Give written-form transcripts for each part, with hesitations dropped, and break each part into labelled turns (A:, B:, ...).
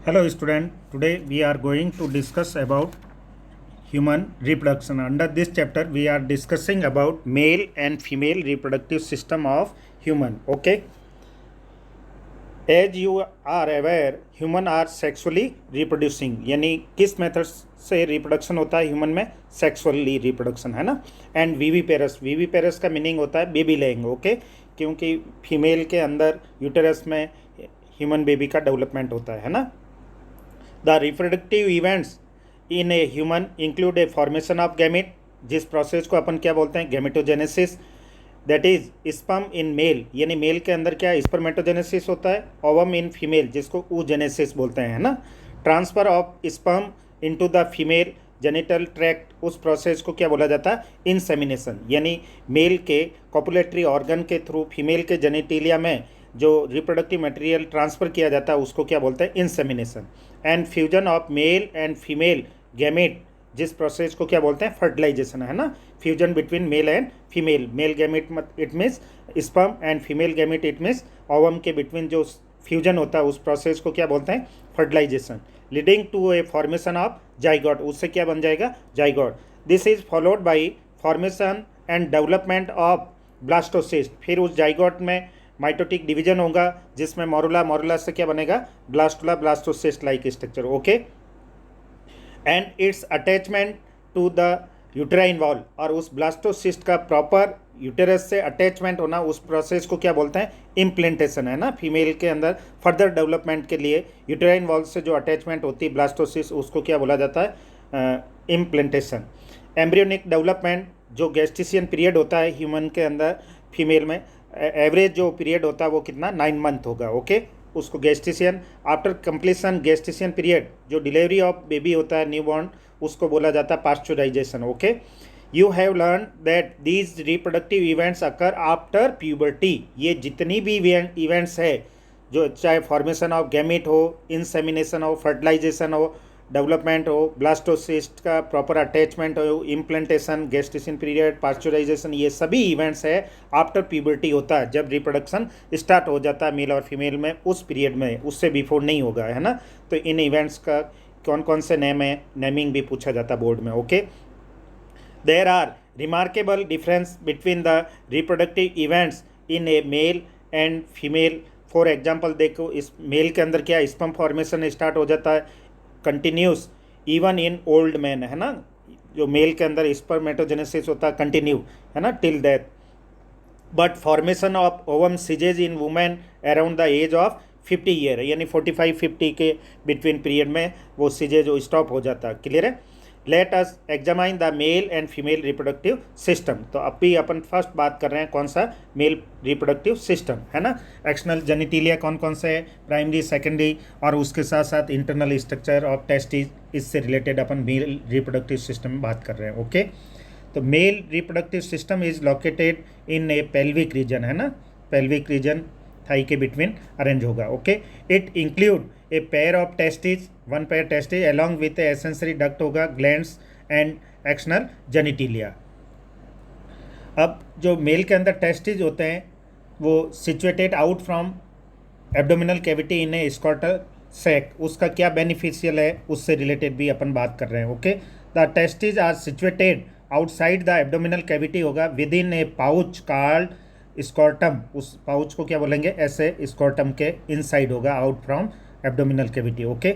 A: Hello student, today we are going to discuss about human reproduction. Under this chapter we are discussing about male and female reproductive system of human. Okay, as you are aware, human are sexually reproducing. यानी किस method से reproduction होता है human में? Sexually reproduction है ना. And वीवी पेरस का meaning होता है बेबी लेइंग. ओके, क्योंकि फीमेल के अंदर यूटेरस में ह्यूमन बेबी का डेवलपमेंट होता है ना. The reproductive events in a human include a formation of gamete, जिस प्रोसेस को अपन क्या बोलते हैं? Gametogenesis. That is sperm in male, यानी मेल के अंदर क्या स्पर्मेटोजेनेसिस होता है. ओवम इन फीमेल, जिसको oogenesis बोलते हैं, है ना. Transfer of sperm into the female genital tract, उस प्रोसेस को क्या बोला जाता है? इंसेमिनेशन. यानी मेल के कॉपुलेटरी ऑर्गन के थ्रू फीमेल के जेनिटेलिया में जो रिप्रोडक्टिव मटेरियल ट्रांसफ़र किया जाता है उसको क्या बोलते हैं? Insemination. And fusion of male and female gamete, जिस प्रोसेस को क्या बोलते हैं? फर्टिलाइजेशन, है ना. Fusion between male and female. Male gamete it means sperm and female gamete it means ovum के बिटवीन जो फ्यूजन होता है उस प्रोसेस को क्या बोलते हैं? Fertilisation. Leading to a formation of zygote, उससे क्या बन जाएगा? Zygote. This is followed by formation and development of blastocyst. फिर उस जाइगोट में माइटोटिक डिवीजन होगा जिसमें मोरुला से क्या बनेगा? Blastula, blastocyst like structure. Okay, and its attachment to the uterine wall, और उस ब्लास्टोसिस्ट का प्रॉपर यूटेरस से अटैचमेंट होना, उस प्रोसेस को क्या बोलते हैं? इम्प्लेंटेशन, है ना. फीमेल के अंदर फर्दर डेवलपमेंट के लिए यूटेराइन वॉल से जो अटैचमेंट होती है ब्लास्टोसिस्ट, उसको क्या बोला जाता है? इम्प्लेंटेशन. एम्ब्रियोनिक डेवलपमेंट, जो गेस्टिशियन पीरियड होता है ह्यूमन के अंदर, फीमेल में एवरेज जो पीरियड होता है वो कितना? 9 मंथ होगा. ओके, उसको गेस्टिशियन. आफ्टर कंप्लीशन गेस्टिशियन पीरियड, जो डिलीवरी ऑफ बेबी होता है न्यूबॉर्न, उसको बोला जाता है pasteurisation. Okay, you have learn that these reproductive events occur after puberty. ये जितनी भी इवेंट्स है, जो चाहे फॉर्मेशन ऑफ गैमेट हो, इंसेमिनेशन हो, फर्टिलाइजेशन हो, डेवलपमेंट हो, ब्लास्टोसिस्ट का प्रॉपर अटैचमेंट हो, इम्प्लेंटेशन, गेस्टेशन पीरियड, पास्चुराइजेशन, ये सभी इवेंट्स है आफ्टर प्यूबर्टी होता है, जब रिप्रोडक्शन स्टार्ट हो जाता है मेल और फीमेल में, उस पीरियड में, उससे बिफोर नहीं होगा, है ना. तो इन इवेंट्स का कौन कौन से नेम है? नेमिंग भी पूछा जाता है बोर्ड में. Okay, there are remarkable difference between the reproductive events in a male and female. For example देखो, इस मेल के अंदर क्या स्पर्म फॉर्मेशन स्टार्ट हो जाता है continuous even in old man, है ना. जो मेल के अंदर स्पर्मेटोजेनेसिस होता है कंटिन्यू, है ना, till death. But formation of ovum ceases in women around the age of 50 year, यानी 45-50 के बिटवीन पीरियड में वो सीजेज जो स्टॉप हो जाता है. क्लियर है. Let us examine the mail and female reproductive system. तो अब भी अपन फर्स्ट बात कर रहे हैं कौन सा? मेल रिप्रोडक्टिव सिस्टम, है ना. एक्सटर्नल जेनिटेलिया कौन कौन से है? प्राइमरी, सेकेंडरी, और उसके साथ साथ इंटरनल स्ट्रक्चर ऑफ टेस्टिस, इससे रिलेटेड अपन मेल रिप्रोडक्टिव सिस्टम में बात कर रहे हैं. ओके, तो male reproductive system is located in a pelvic region, है ना. पेल्विक रीजन थाई के बिटवीन अरेंज होगा. Okay, it include a pair of testis, one pair testis along with accessory duct होगा, ग्लैंड्स एंड एक्सटर्नल जेनिटेलिया. अब जो male के अंदर testis होते हैं वो situated out from abdominal cavity in a scrotal sac, उसका क्या बेनिफिशियल है उससे रिलेटेड भी अपन बात कर रहे हैं. Okay, the testis are situated outside the abdominal cavity होगा within a pouch called scrotum. उस पाउच को क्या बोलेंगे? ऐसे स्कॉर्टम के इनसाइड होगा, out from abdominal cavity. Okay,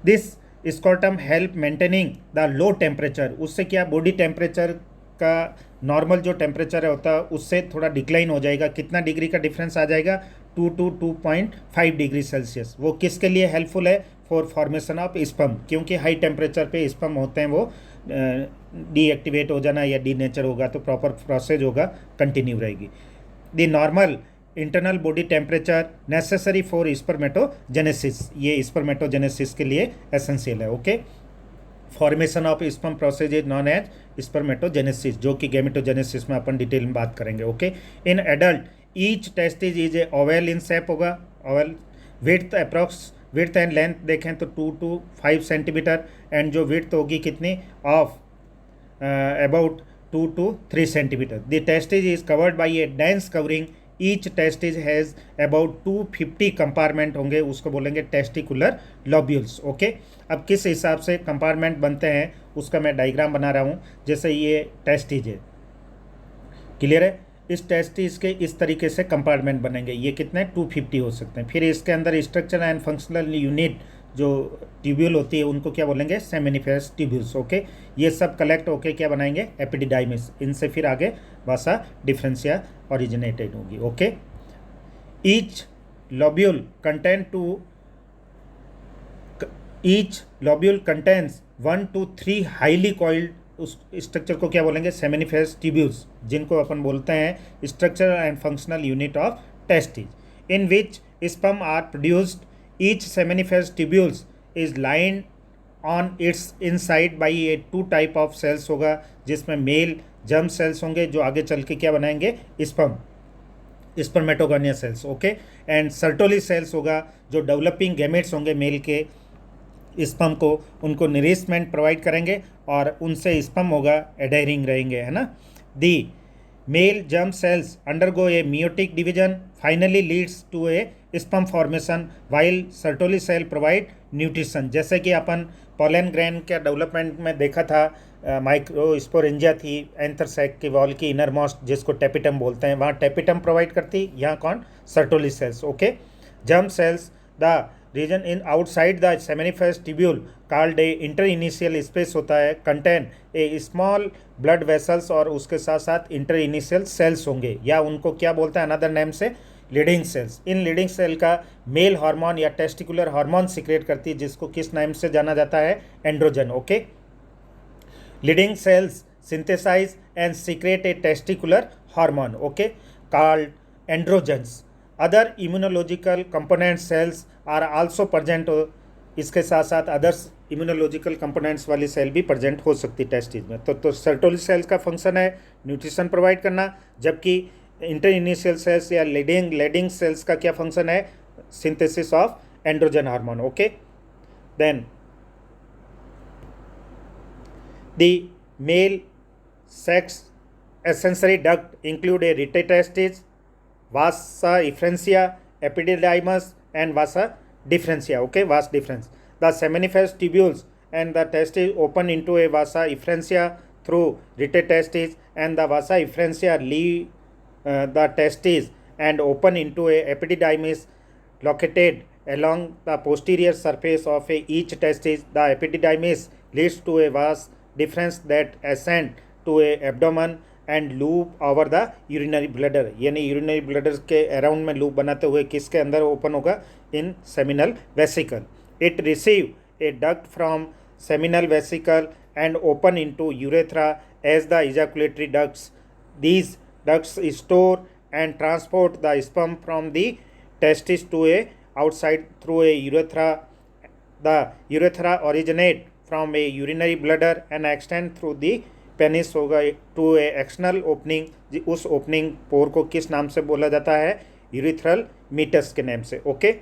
A: this scrotum help maintaining the low temperature, उससे क्या बॉडी टेम्परेचर का नॉर्मल जो टेम्परेचर होता है उससे थोड़ा डिक्लाइन हो जाएगा. कितना डिग्री का डिफरेंस आ जाएगा? 2 to 2.5 डिग्री सेल्सियस. वो किसके लिए हेल्पफुल है? फॉर फॉर्मेशन ऑफ स्पर्म, क्योंकि हाई टेम्परेचर पे स्पर्म होते हैं वो डीएक्टिवेट हो जाना या डीनेचर होगा, तो प्रॉपर प्रोसेस होगा, कंटिन्यू रहेगी. The normal internal body temperature necessary for spermatogenesis, ये स्पर्मेटोजेनेसिस के लिए एसेंशियल है. Okay, formation of sperm process is known as spermatogenesis, जो कि गैमेटोजेनेसिस में अपन डिटेल में बात करेंगे. Okay, in adult each testis is a oval in shape होगा. Oval width approx, width and length देखें तो 2 to 5 सेंटीमीटर, एंड जो विड्थ होगी कितनी? Of about 2 to 3 centimetre. The testis is covered by A dense covering each testes has about 250 compartment होंगे, उसको बोलेंगे testicular लॉब्यूल्स। Okay, अब किस हिसाब से कंपार्टमेंट बनते हैं उसका मैं डायग्राम बना रहा हूँ। जैसे ये टेस्टिज है, क्लियर है, इस टेस्टिज के इस तरीके से कंपार्टमेंट बनेंगे, ये कितने 250 हो सकते हैं। फिर इसके अंदर स्ट्रक्चर एंड फंक्शनल यूनिट जो ट्यूब्यूल होती है उनको क्या बोलेंगे, सेमिनिफेरस ट्यूब्यूल्स। ओके, ये सब कलेक्ट होके क्या बनाएंगे, एपिडिडाइमिस। इनसे फिर आगे वासा डिफरेंशिया ओरिजिनेटेड होगी। Okay, each lobule contains 1 to 3 highly coiled, उस स्ट्रक्चर को क्या बोलेंगे, सेमिनिफेरस ट्यूब्यूल्स, जिनको अपन बोलते हैं structure and functional unit of testes, in which sperm are produced. Each seminiferous tubules is lined on its inside by a 2 type of cells होगा, जिसमें मेल जर्म सेल्स होंगे जो आगे चल के क्या बनाएंगे, spermatogonia cells. Okay, and Sertoli cells होगा जो डेवलपिंग गैमेट्स होंगे मेल के, स्पर्म को उनको नरिशमेंट प्रोवाइड करेंगे और उनसे स्पर्म होगा एडहरिंग रहेंगे, है ना। The male germ cells undergo a meiotic division finally leads to a sperm formation while Sertoli cell provide nutrition. जैसे कि अपन पोलन ग्रेन के डेवलपमेंट में देखा था, माइक्रोस्पोरेंजिया थी एंथरसैक की वॉल की इनर मोस्ट, जिसको टेपिटम बोलते हैं, वहाँ टेपिटम प्रोवाइड करती, यहाँ कौन, Sertoli cells. Okay, germ cells the region in outside the seminiferous tubule called a inter initial space होता है, contain a small blood vessels, और उसके साथ साथ इंटर इनिशियल सेल्स होंगे, या उनको क्या बोलते हैं अनदर नेम से लीडिंग सेल्स। इन लीडिंग सेल का मेल हार्मोन या टेस्टिकुलर हार्मोन सिक्रेट करती है, जिसको किस नाम से जाना जाता है, androgen. Okay, Leydig cells synthesise and secrete a testicular hormone, okay, called androgens. Other immunological component cells are also present. इसके साथ साथ अदर्स इम्यूनोलॉजिकल कंपोनेंट्स वाली सेल भी प्रेजेंट हो सकती टेस्टिज में। तो सर्टोली सेल्स का फंक्शन है न्यूट्रिशन प्रोवाइड करना, जबकि इंटर इनिशियल सेल्स या लीडिंग सेल्स का क्या फंक्शन है, synthesis of androgen hormone. Okay, then the male sex accessory duct include a retate testis, vasa efferentia, epididymis, and vasa differentia. Okay, vas differens. The seminiferous tubules and the testes open into a vasa efferentia through retate testis, and the vasa efferentia leave the testes and open into a epididymis located along the posterior surface of each testis. The epididymis leads to a vas difference that ascend to a abdomen and loop over the urinary bladder, यानी urinary bladder के around में loop बनाते हुए किसके अंदर open होगा, in seminal vesicle. It receive a duct from seminal vesicle and open into urethra as the ejaculatory ducts. These ducts store and transport the sperm from the testis to a outside through a urethra. The urethra originate from a urinary bladder and extend through the penis होगा to a external opening. उस opening pore को किस नाम से बोला जाता है, urethral meatus के नाम से। ओके,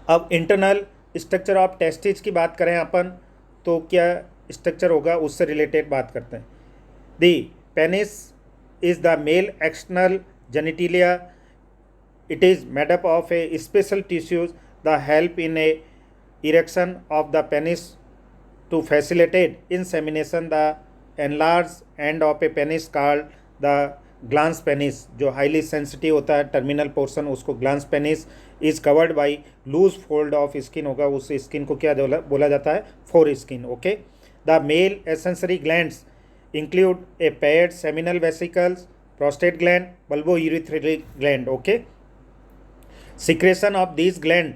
A: अब इंटरनल स्ट्रक्चर ऑफ टेस्टिस की बात करें अपन, तो क्या स्ट्रक्चर होगा उससे रिलेटेड बात करते हैं। The penis is the male external genitalia. It is made up of a special tissues the help in a erection of the penis to facilitate insemination. The enlarged end of a penis called the glans penis, जो highly sensitive होता है terminal portion, उसको glans penis is covered by loose fold of skin होगा, उस skin को क्या बोला जाता है, foreskin. Okay, the male accessory glands include a paired seminal vesicles, prostate gland, bulbourethric gland. Okay, secretion of these gland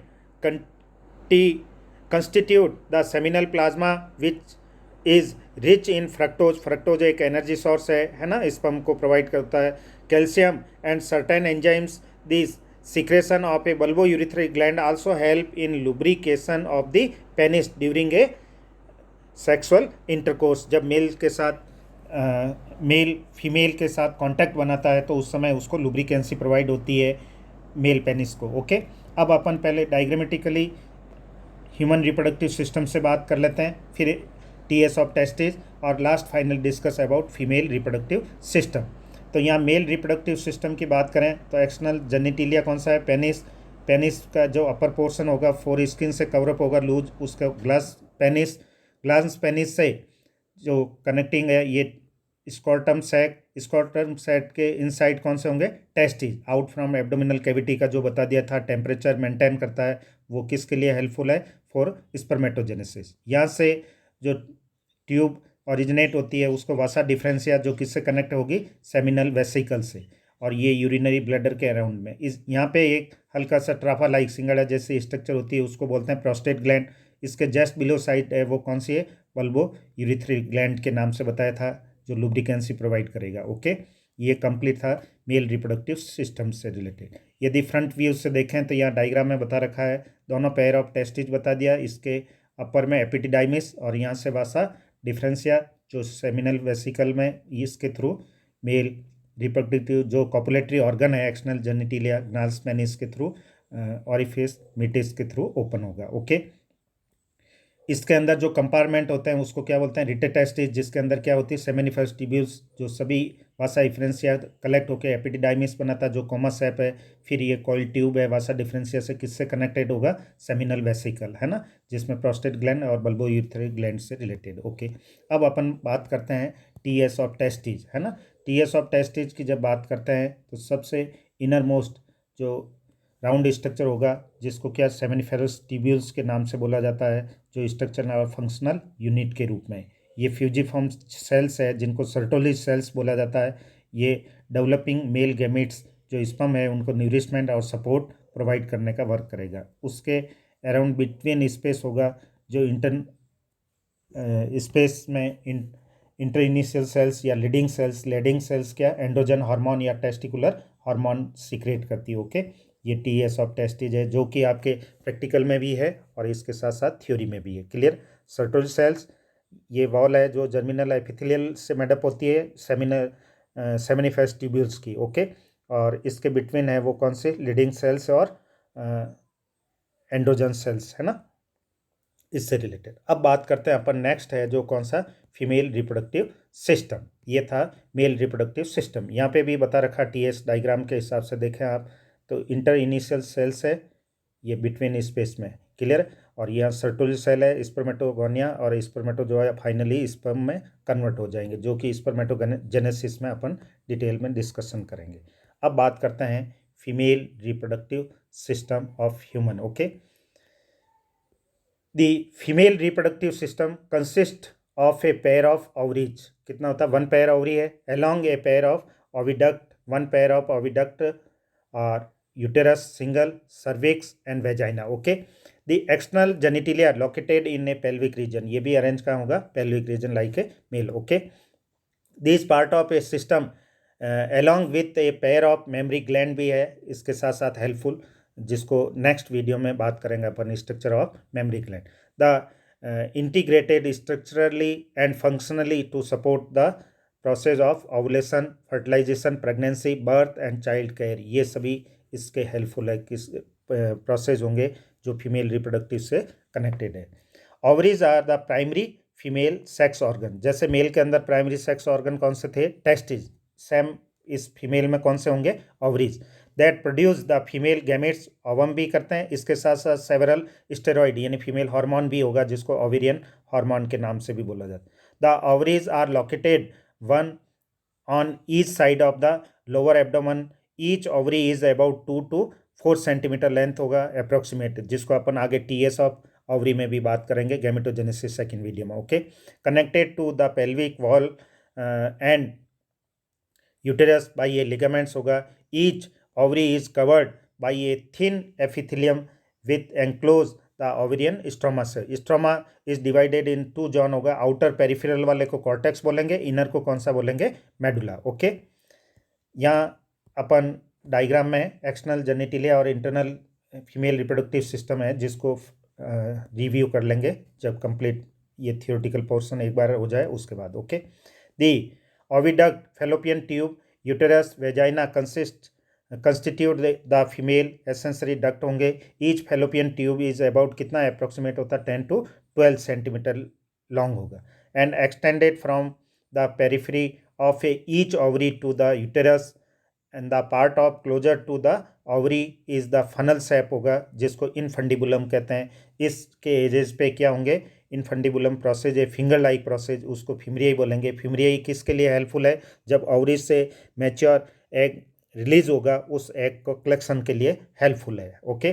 A: constitute the seminal plasma which is rich in fructose. fructose एक energy source है ना, sperm को provide करता है, calcium and certain enzymes. This secretion of a bulbourethric gland also help in lubrication of the penis during a sexual intercourse. जब mail के साथ male female के साथ कांटेक्ट बनाता है तो उस समय उसको लुब्रिकेंसी प्रोवाइड होती है मेल पेनिस को. ओके, अब अपन पहले डायग्रामेटिकली ह्यूमन रिप्रोडक्टिव सिस्टम से बात कर लेते हैं, फिर टीएस ऑफ टेस्टिस, और last final discuss about female reproductive system. तो यहाँ मेल रिप्रोडक्टिव सिस्टम की बात करें तो एक्सटर्नल जेनिटिलिया कौन सा है, पेनिस। पेनिस का जो अपर पोर्शन होगा फोर स्किन से कवरअप होगा लूज, उसका ग्लास पेनिस से जो कनेक्टिंग है ये स्कॉर्टम सैक के इनसाइड कौन से होंगे, testis. Out from abdominal cavity का जो बता दिया था टेम्परेचर मेंटेन करता है, वो किसके लिए हेल्पफुल है, फॉर स्पर्मेटोजेनेसिस। यहाँ से जो ट्यूब ओरिजिनेट होती है उसको वासा डिफरेंशिया जो किससे कनेक्ट होगी, सेमिनल वेसिकल से, और ये यूरिनरी ब्लैडर के अराउंड में। इस यहाँ पे एक हल्का सा ट्राफा लाइक सिंगड़ा जैसी स्ट्रक्चर होती है, उसको बोलते हैं प्रोस्टेट ग्लैंड। इसके जस्ट बिलो साइड है वो कौन सी है, बल्बो यूरिथ्री ग्लैंड के नाम से बताया था, जो लुब्रिकेंसी प्रोवाइड करेगा। ओके, ये कंप्लीट था मेल रिप्रोडक्टिव सिस्टम से रिलेटेड। यदि फ्रंट व्यू से देखें तो यहाँ डायग्राम में बता रखा है, दोनों पेयर ऑफ टेस्टिज बता दिया, इसके अपर में एपिडिडाइमिस और यहाँ से वासा डिफरेंशिया जो सेमिनल वेसिकल में, इसके थ्रू मेल रिप्रोडक्टिव जो कॉपुलेटरी ऑर्गन है एक्सटर्नल जेनिटिलिया ग्नाल्स पेनिस के थ्रू ऑरिफिस मिटिस के थ्रू ओपन होगा। ओके, इसके अंदर जो कंपार्टमेंट होते हैं उसको क्या बोलते हैं, रिटेटेस्टिस, जिसके अंदर क्या होती है, सेमिनिफरस ट्यूब्यूल्स, जो सभी वासा डिफरेंशिया कलेक्ट होकर एपिडिडाइमिस बनाता है जो कोमा सैप है। फिर ये कॉइल ट्यूब है वासा डिफरेंशिया से किससे कनेक्टेड होगा, सेमिनल वेसिकल, है ना, जिसमें प्रोस्टेट ग्लैंड और बल्बो यूरिथ्री ग्लैंड से रिलेटेड। ओके, अब अपन बात करते हैं टीएस ऑफ टेस्टिज, है ना। टीएस ऑफ टेस्टिज की जब बात करते हैं तो सबसे इनर मोस्ट जो राउंड स्ट्रक्चर होगा जिसको क्या सेमिनिफेरस ट्यूब्यूल्स के नाम से बोला जाता है, जो स्ट्रक्चर और फंक्शनल यूनिट के रूप में। ये फ्यूजिफॉर्म सेल्स है जिनको सर्टोली सेल्स बोला जाता है। ये डेवलपिंग मेल गैमेट्स जो स्पर्म है उनको न्यूरिशमेंट और सपोर्ट प्रोवाइड करने का वर्क करेगा। उसके अराउंड बिटवीन स्पेस होगा जो स्पेस में इंटरइनिशियल सेल्स या लीडिंग सेल्स क्या एंड्रोजन हार्मोन या टेस्टिकुलर हार्मोन सीक्रेट करती है। ओके, ये टीएस ऑफ टेस्टिज है जो कि आपके प्रैक्टिकल में भी है और इसके साथ साथ थ्योरी में भी है। क्लियर। सर्टोल सेल्स ये वॉल है जो जर्मिनल एपिथेलियल से मेडअप होती है सेमिनिफेरस ट्यूब्यूल्स की। ओके, और इसके बिटवीन है वो कौन से, लीडिंग सेल्स और एंड्रोजन सेल्स, है ना, इससे रिलेटेड। अब बात करते हैं अपन नेक्स्ट है जो कौन सा, फीमेल रिप्रोडक्टिव सिस्टम। ये था मेल रिप्रोडक्टिव सिस्टम। यहाँ पे भी बता रखा टीएस डायग्राम के हिसाब से देखें आप तो इंटर इनिशियल सेल्स है ये बिटवीन स्पेस में। क्लियर। और यह सर्टोल सेल है, स्पर्मेटोगोनिया, और स्पर्मेटो जो है फाइनली स्पर्म में कन्वर्ट हो जाएंगे, जो कि स्पर्मेटोजेनेसिस में अपन डिटेल में डिस्कशन करेंगे। अब बात करते हैं female reproductive system of human. Okay, the female reproductive system consist of a pair of ovaries. कितना होता है, वन पेयर ओवरी है, along a pair of oviduct, one pair of oviduct और uterus single, cervix and vagina. Okay, the external genitalia located in a pelvic region, ये भी arrange कहाँ होगा, pelvic region like a male. Okay, this part of a system along with A pair of mammary gland भी है इसके साथ साथ helpful, जिसको नेक्स्ट वीडियो में बात करेंगे अपन, structure of mammary gland. The integrated structurally and functionally to support the process of ovulation, fertilization, pregnancy, birth and child care, ये सभी इसके हेल्पफुल है, किस प्रोसेस होंगे जो फीमेल रिप्रोडक्टिव से कनेक्टेड है। Ovaries are the primary female sex organ, जैसे मेल के अंदर प्राइमरी सेक्स ऑर्गन कौन से थे, टेस्टिस, सेम इस फीमेल में कौन से होंगे, ovaries, that produce the female gametes, ovum भी करते हैं, इसके साथ साथ सेवरल स्टेरॉइड यानी फीमेल हार्मोन भी होगा जिसको ओवेरियन हार्मोन के नाम से भी बोला जाता है। The ovaries are located one on each side of the lower abdomen, each ovary is about 2 to 4 centimetre length होगा अप्रोक्सीमेट, जिसको अपन आगे टीएस ऑफ ओवरी में भी बात करेंगे गैमेटोजेनेसिस सेकंड वीडियो में। Okay, connected to the pelvic wall and uterus by a ligaments होगा, each ovary is covered by a thin epithelium with enclosed the ovarian stroma से। stroma is divided in 2 zone होगा, outer peripheral वाले को cortex बोलेंगे, inner को कौन सा बोलेंगे, मेडुला। ओके, यहाँ अपन डायग्राम में एक्सटर्नल जेनिटिलिया और इंटरनल फीमेल रिप्रोडक्टिव सिस्टम है जिसको रिव्यू कर लेंगे जब कंप्लीट ये थियोरेटिकल पोर्शन एक बार हो जाए उसके बाद। Okay, the oviduct, fallopian tube, uterus, vagina constitute the female accessory duct होंगे। Each fallopian tube is about कितना अप्रोक्सीमेट होता है 10 to 12 सेंटीमीटर लॉन्ग होगा, and extended from the periphery of a each ovary to the uterus and the part of closer to the ovary is the funnel shape होगा, जिसको infundibulum कहते हैं। इसके edges पे क्या होंगे, इनफंडिबुलम प्रोसेस है, फिंगर लाइक प्रोसेस, उसको फिमरियाई बोलेंगे। फिमरियाई किसके लिए हेल्पफुल है, जब ओवरी से मैच्योर एग रिलीज होगा उस एग को कलेक्शन के लिए हेल्पफुल है। Okay,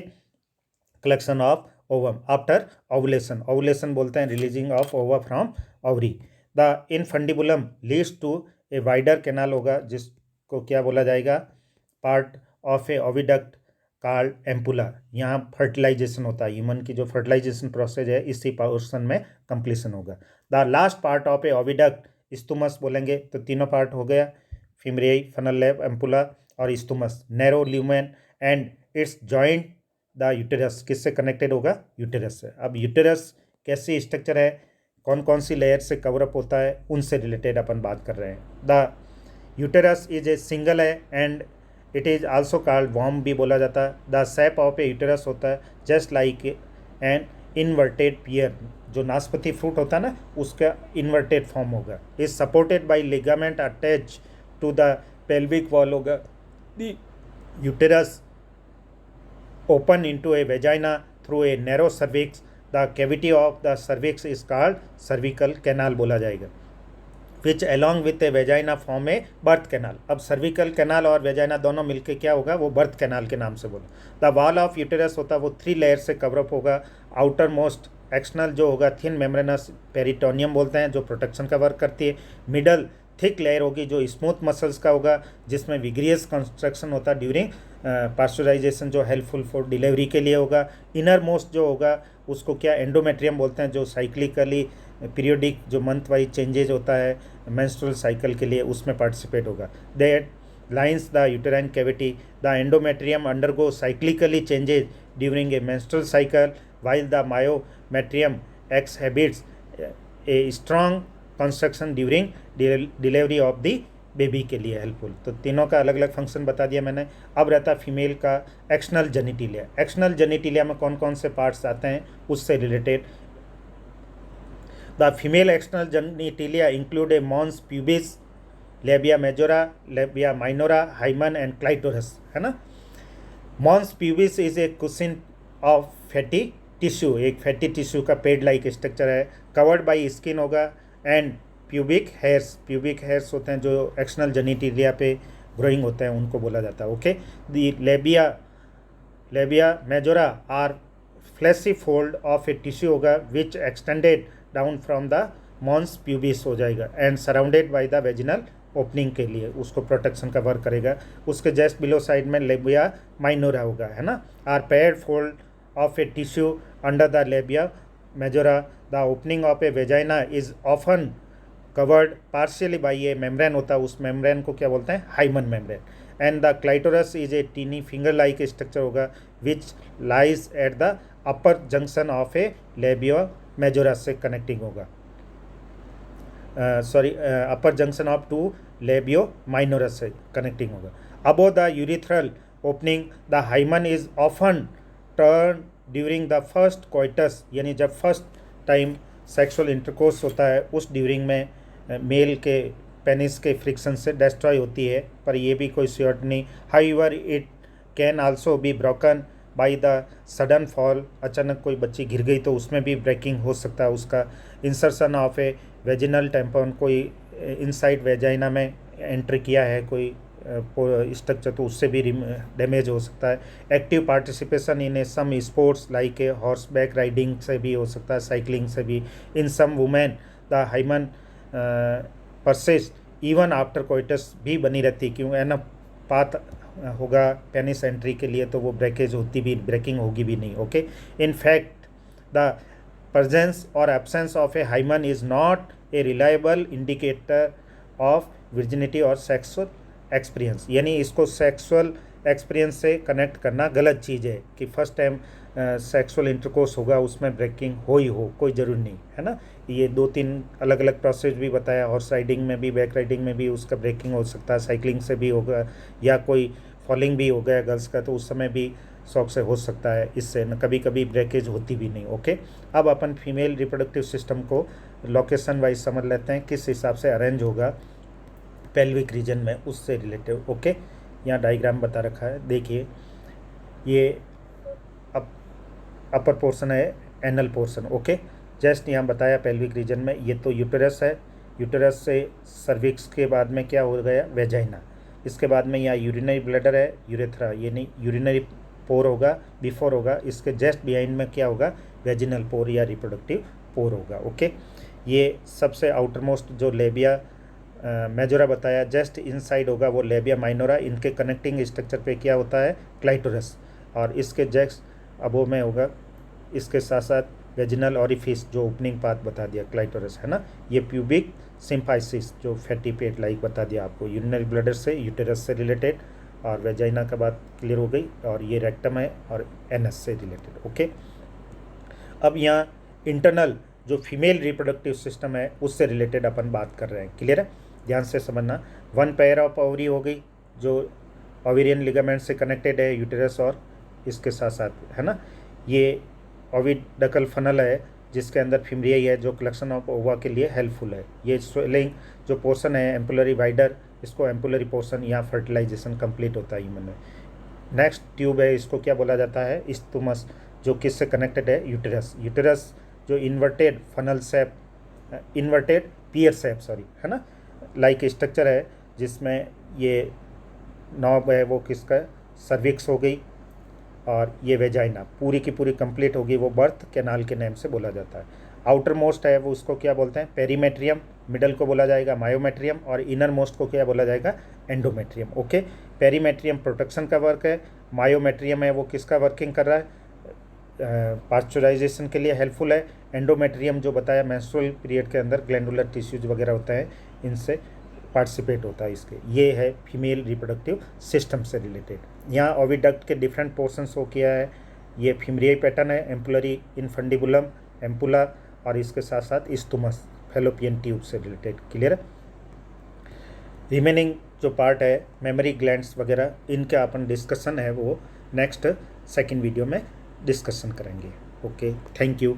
A: collection of ovum after ovulation, ovulation बोलते हैं releasing of ova from ovary. The infundibulum leads to a wider canal होगा, जिसको क्या बोला जाएगा, part of a oviduct called ampulla. यहाँ फर्टिलाइजेशन होता है, ह्यूमन की जो फर्टिलाइजेशन प्रोसेस है इसी पोर्शन में कंप्लीशन होगा। The last part of a oviduct isthmus बोलेंगे, तो तीनों पार्ट हो गया, फिमरियाई, फनल लैब, एम्पुला और isthmus. Narrow lumen and its joint the uterus, किससे कनेक्टेड होगा, यूटेरस से। अब यूटेरस कैसी स्ट्रक्चर है, कौन कौन सी लेयर से कवरअप होता है, उनसे रिलेटेड अपन बात कर रहे हैं। The uterus is a single है and it is also called वॉर्म भी बोला जाता है। The shape of a uterus होता है just like an inverted pear, जो नाशपाती फ्रूट होता है ना, उसका इन्वर्टेड फॉर्म होगा। Is supported by ligament attach to the pelvic wall होगा। The uterus open into a vagina through a narrow cervix. The cavity of the cervix is called cervical canal बोला जाएगा, which along with a vagina form a birth canal। अब cervical canal और vagina दोनों मिलके क्या होगा, वो birth canal के नाम से बोला। The wall of uterus होता है वो 3 लेयर से कवरअप होगा। आउटर मोस्ट एक्सटर्नल जो होगा थिन मेम्ब्रेनस पेरिटोनियम बोलते हैं, जो प्रोटेक्शन का वर्क करती है। मिडल थिक लेयर होगी जो स्मूथ मसल्स का होगा, जिसमें विग्रियस कंस्ट्रक्शन होता है ड्यूरिंग पास्चराइजेशन, जो हेल्पफुल फॉर डिलीवरी के लिए होगा। इनर मोस्ट जो होगा उसको क्या एंडोमेट्रियम बोलते हैं, जो साइक्लिकली पीरियोडिक जो मंथ वाइज चेंजेज होता है मेंस्ट्रुअल साइकिल के लिए, उसमें पार्टिसिपेट होगा। That lines the uterine cavity. The endometrium undergo cyclically changes during a menstrual cycle while the myometrium exhibits a strong construction during delivery of the baby के लिए helpful. तो तीनों का अलग अलग फंक्शन बता दिया मैंने। अब रहता है फीमेल का एक्सटर्नल जेनिटिलिया। एक्सटर्नल जेनिटिलिया में कौन कौन से पार्ट्स आते हैं उससे related. The female external genitalia include a mons pubis, labia majora, labia minora, hymen and clitoris, है ना। Mons pubis is a cushion of fatty tissue, एक फैटी टिश्यू का पेड लाइक स्ट्रक्चर है, कवर्ड बाई स्किन होगा। And pubic hairs होते हैं जो external जेनिटिलिया पे ग्रोइंग होते हैं, उनको बोला जाता है। Okay, the labia majora are fleshy fold of a tissue होगा which extended down from the mons pubis हो जाएगा and surrounded by the vaginal opening के लिए उसको प्रोटेक्शन का वर्क करेगा। उसके जस्ट बिलो साइड में लेबिया माइनोरा होगा, है ना। Are paired fold of a tissue under the labia majora. The opening of a vagina is often covered partially by a membrane होता है, उस membrane को क्या बोलते हैं, hymen membrane. And the clitoris is a teeny finger like structure होगा which lies at the upper junction of a labia majora से connecting होगा, upper junction of two labio minora से connecting होगा। Above the urethral opening the hymen is often turn during the first coitus, यानी जब first time sexual intercourse होता है उस during में मेल के पेनिस के फ्रिक्शन से डिस्ट्रॉय होती है, पर ये भी कोई श्योर नहीं। However it can also be broken by the sudden fall, अचानक कोई बच्ची गिर गई तो उसमें भी ब्रेकिंग हो सकता है उसका। इंसर्शन ऑफ ए वेजिनल टेम्पन, कोई इनसाइड वेजाइना में एंटर किया है कोई स्ट्रक्चर, तो उससे भी डैमेज हो सकता है। Active participation in a some sports like a horse back riding से भी हो सकता है, साइकिलिंग से भी। In some women the hymen persist even after coitus भी बनी रहती, क्यों है ना, पाथ होगा पेनिस एंट्री के लिए तो वो ब्रेकिंग होगी भी नहीं। Okay, in fact the presence और absence of a hymen is not a reliable indicator of virginity और सेक्सुअल एक्सपीरियंस, यानी इसको सेक्सुअल एक्सपीरियंस से कनेक्ट करना गलत चीज़ है कि फर्स्ट टाइम सेक्सुअल इंटरकोर्स होगा उसमें ब्रेकिंग हो ही हो, कोई ज़रूरी नहीं, है ना। ये 2-3 अलग अलग प्रोसेस भी बताया, हॉर्स राइडिंग में भी, बैक राइडिंग में भी उसका ब्रेकिंग हो सकता है, साइकिलिंग से भी होगा, या कोई फॉलिंग भी हो गया गर्ल्स का तो उस समय भी शौक से हो सकता है, इससे न कभी कभी ब्रेकेज होती भी नहीं। ओके, अब अपन फीमेल रिप्रोडक्टिव सिस्टम को लोकेशन वाइज समझ लेते हैं किस हिसाब से अरेंज होगा। पेल्विक रीजन में, उससे रिलेटेड। ओके, यहाँ डायग्राम बता रखा है, देखिए ये अपर पोर्शन है, एनल पोर्शन। ओके, जस्ट यहाँ बताया पेल्विक रीजन में, ये तो यूटेरस है, यूटेरस से सर्विक्स के बाद में क्या हो गया, वेजाइना। इसके बाद में यहाँ यूरिनरी ब्लैडर है, यूरेथ्रा, ये नहीं यूरिनरी पोर होगा, बिफोर होगा, इसके जस्ट बिहाइंड में क्या होगा, वेजिनल पोर या रिप्रोडक्टिव पोर होगा। ओके, ये सबसे आउटर मोस्ट जो लेबिया मेजोरा बताया, जस्ट इनसाइड होगा वो लेबिया माइनोरा, इनके कनेक्टिंग स्ट्रक्चर पे क्या होता है, क्लाइटोरस, और इसके जस्ट अबो में होगा, इसके साथ साथ वेजिनल ऑरिफिस जो ओपनिंग पाथ बता दिया, क्लाइटोरस है ना। ये प्यूबिक सिम्फाइसिस जो फैटी पेट लाइक बता दिया आपको, यूरिनरी ब्लैडर से, यूटेरस से रिलेटेड, और वेजाइना का बात क्लियर हो गई, और ये रेक्टम है और एनएस से रिलेटेड। ओके, अब यहाँ इंटरनल जो फीमेल रिप्रोडक्टिव सिस्टम है उससे रिलेटेड अपन बात कर रहे हैं, क्लियर है, ध्यान से समझना। वन पेयर ऑफ ओवरी हो गई जो ओवेरियन लिगामेंट से कनेक्टेड है, यूटेरस और इसके साथ साथ, है ना। ये ओविडकल फनल है जिसके अंदर फिमरियाई है जो कलेक्शन ऑफ ओवा के लिए हेल्पफुल है। ये स्वेलिंग जो पोर्शन है एम्पुलरी वाइडर, इसको एम्पुलरी पोर्शन, यहाँ फर्टिलाइजेशन कंप्लीट होता है ह्यूमन में। नेक्स्ट ट्यूब है, इसको क्या बोला जाता है, इस्तुमस, जो किससे कनेक्टेड है, यूटेरस। यूटेरस जो इन्वर्टेड फनल शेप, इन्वर्टेड पियर शेप सॉरी, है ना, लाइक स्ट्रक्चर है, जिसमें ये नॉब है वो किसका, सर्विक्स हो गई, और ये वेजाइना पूरी की पूरी कंप्लीट होगी, वो बर्थ कैनाल के नेम से बोला जाता है। आउटर मोस्ट है वो उसको क्या बोलते हैं, पेरीमेट्रियम, मिडल को बोला जाएगा मायोमेट्रियम, और इनर मोस्ट को क्या बोला जाएगा, एंडोमेट्रियम। ओके, पेरीमेट्रियम प्रोटेक्शन का वर्क है, मायोमेट्रियम है वो किसका वर्किंग कर रहा है, पास्चराइजेशन के लिए हेल्पफुल है। एंडोमेट्रियम जो बताया मेंस्ट्रुअल पीरियड के अंदर ग्लैंडुलर टिश्यूज वगैरह होता है, इनसे पार्टिसिपेट होता है इसके। ये है फीमेल रिप्रोडक्टिव सिस्टम से रिलेटेड। यहाँ ओविडक्ट के डिफरेंट पोर्शंस हो किया है, ये फीमरियाई पैटर्न है, एम्पुलरी इनफंडिबुलम, एम्पुला, और इसके साथ साथ इस्तुमस फेलोपियन ट्यूब से रिलेटेड, क्लियर है। रिमेनिंग जो पार्ट है मेमोरी ग्लैंड्स वगैरह, इनका अपन डिस्कशन है वो नेक्स्ट सेकंड वीडियो में डिस्कशन करेंगे। Okay, thank you.